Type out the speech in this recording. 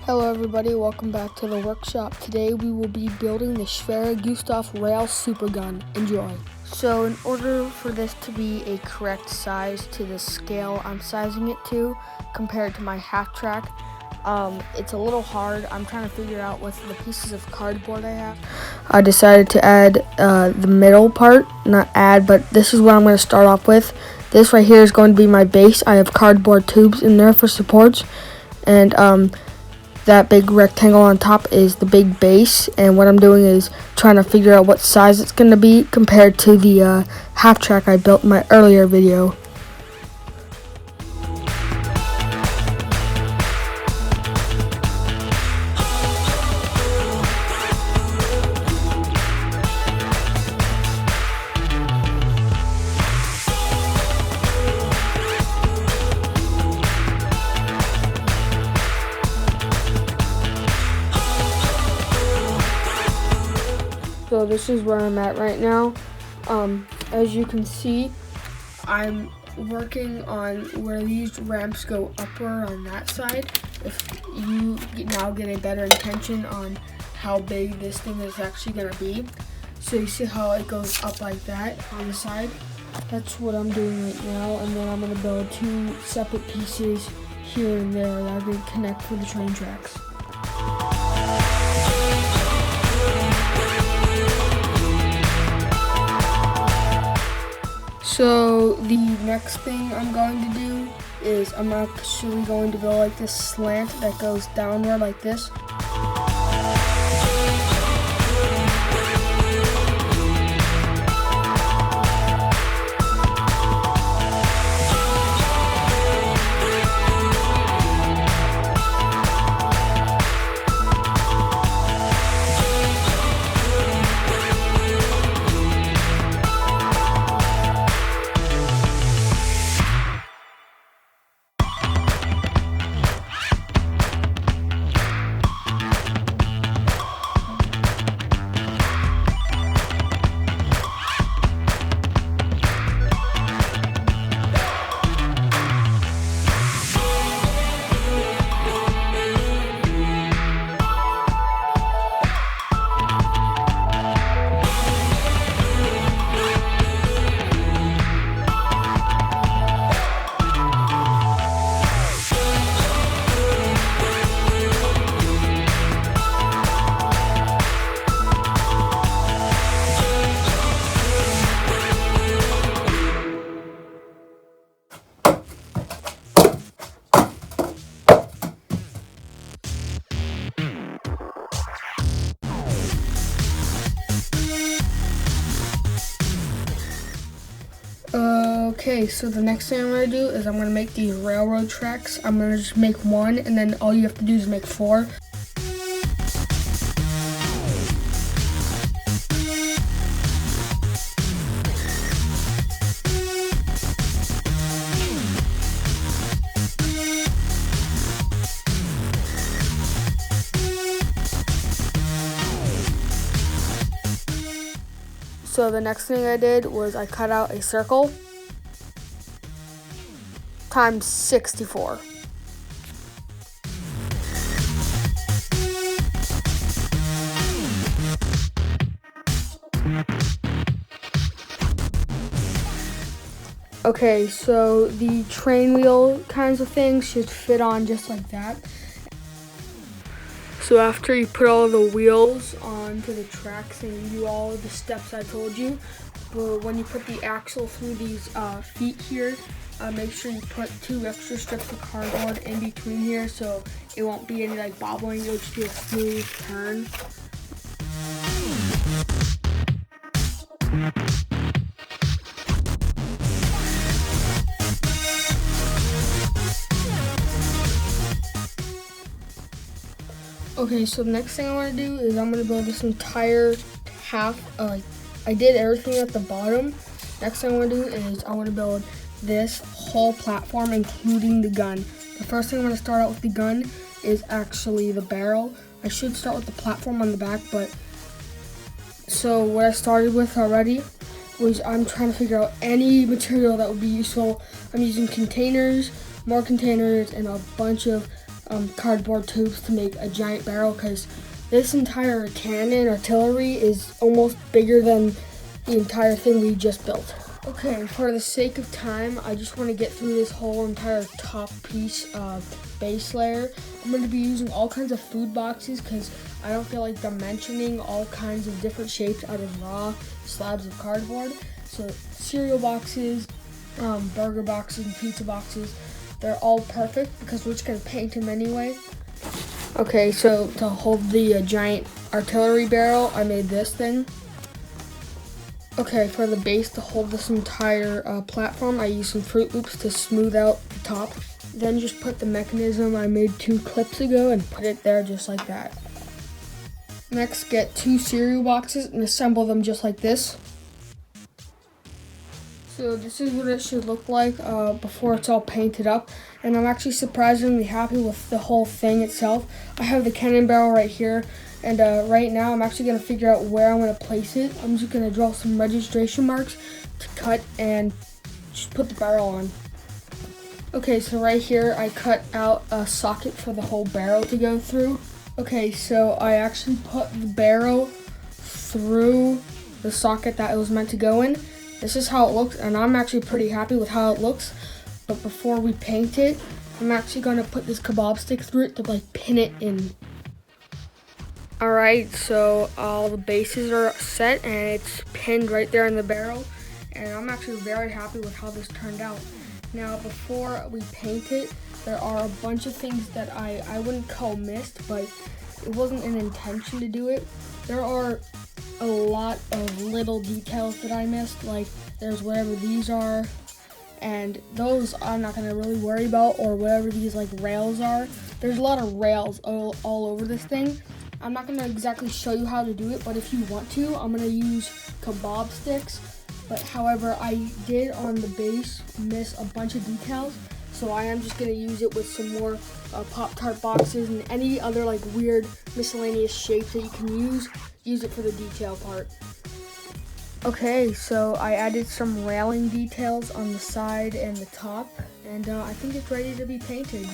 Hello everybody, welcome back to the workshop. Today we will be building the Schwerer Gustav Rail super gun. Enjoy. So in order for this to be a correct size to the scale I'm sizing it to compared to my half track, it's a little hard. I'm trying to figure out with the pieces of cardboard I have. I decided to add the middle part, not add, but this is what I'm going to start off with. This right here is going to be my base. I have cardboard tubes in there for supports, and that big rectangle on top is the big base, and what I'm doing is trying to figure out what size it's going to be compared to the half track I built in my earlier video. So this is where I'm at right now. As you can see, I'm working on where these ramps go upward on that side. If you now get a better intention on how big this thing is actually going to be. So you see how it goes up like that on the side? That's what I'm doing right now, and then I'm going to build two separate pieces here and there that are going to connect for the train tracks. So the next thing I'm going to do is I'm actually going to go like this slant that goes downward like this. Okay, so the next thing I'm going to do is I'm going to make these railroad tracks. I'm going to just make one, and then all you have to do is make four. So the next thing I did was I cut out a circle times 64. Okay, so the train wheel kinds of things should fit on just like that. So after you put all the wheels onto the tracks and you do all of the steps I told you, but when you put the axle through these feet here, make sure you put 2 extra strips of cardboard in between here so it won't be any like bobbling, it'll just be a smooth turn. Okay, so the next thing I want to do is I'm going to build this entire half. I did everything at the bottom. Next thing I want to do is I want to build this whole platform, including the gun. The first thing I'm going to start out with the gun is actually the barrel. I should start with the platform on the back, but so what I started with already was I'm trying to figure out any material that would be useful. I'm using containers, more containers, and a bunch of cardboard tubes to make a giant barrel, because this entire cannon artillery is almost bigger than the entire thing we just built. Okay, for the sake of time, I just want to get through this whole entire top piece base layer. I'm going to be using all kinds of food boxes because I don't feel like dimensioning all kinds of different shapes out of raw slabs of cardboard. So cereal boxes, burger boxes, and pizza boxes, they're all perfect because we're just going to paint them anyway. Okay, so to hold the giant artillery barrel, I made this thing. Okay, for the base to hold this entire platform, I used some Fruit Loops to smooth out the top. Then just put the mechanism I made 2 clips ago and put it there just like that. Next, get 2 cereal boxes and assemble them just like this. So this is what it should look like before it's all painted up, and I'm actually surprisingly happy with the whole thing itself. I have the cannon barrel right here, and right now I'm actually going to figure out where I'm going to place it. I'm just going to draw some registration marks to cut and just put the barrel on. Okay, so right here I cut out a socket for the whole barrel to go through. Okay, so I actually put the barrel through the socket that it was meant to go in. This is how it looks, and I'm actually pretty happy with how it looks. But before we paint it, I'm actually going to put this kebab stick through it to like pin it in. Alright, so all the bases are set and it's pinned right there in the barrel, and I'm actually very happy with how this turned out. Now before we paint it, there are a bunch of things that I wouldn't call missed, but it wasn't an intention to do it. There are a lot of little details that I missed, like there's whatever these are, and those I'm not going to really worry about, or whatever these like rails are. There's a lot of rails all over this thing. I'm not going to exactly show you how to do it, but if you want to, I'm going to use kebab sticks. But however, I did on the base miss a bunch of details, so I am just going to use it with some more Pop-Tart boxes and any other like weird miscellaneous shapes that you can use it for the detail part. Okay, so I added some railing details on the side and the top, and I think it's ready to be painted.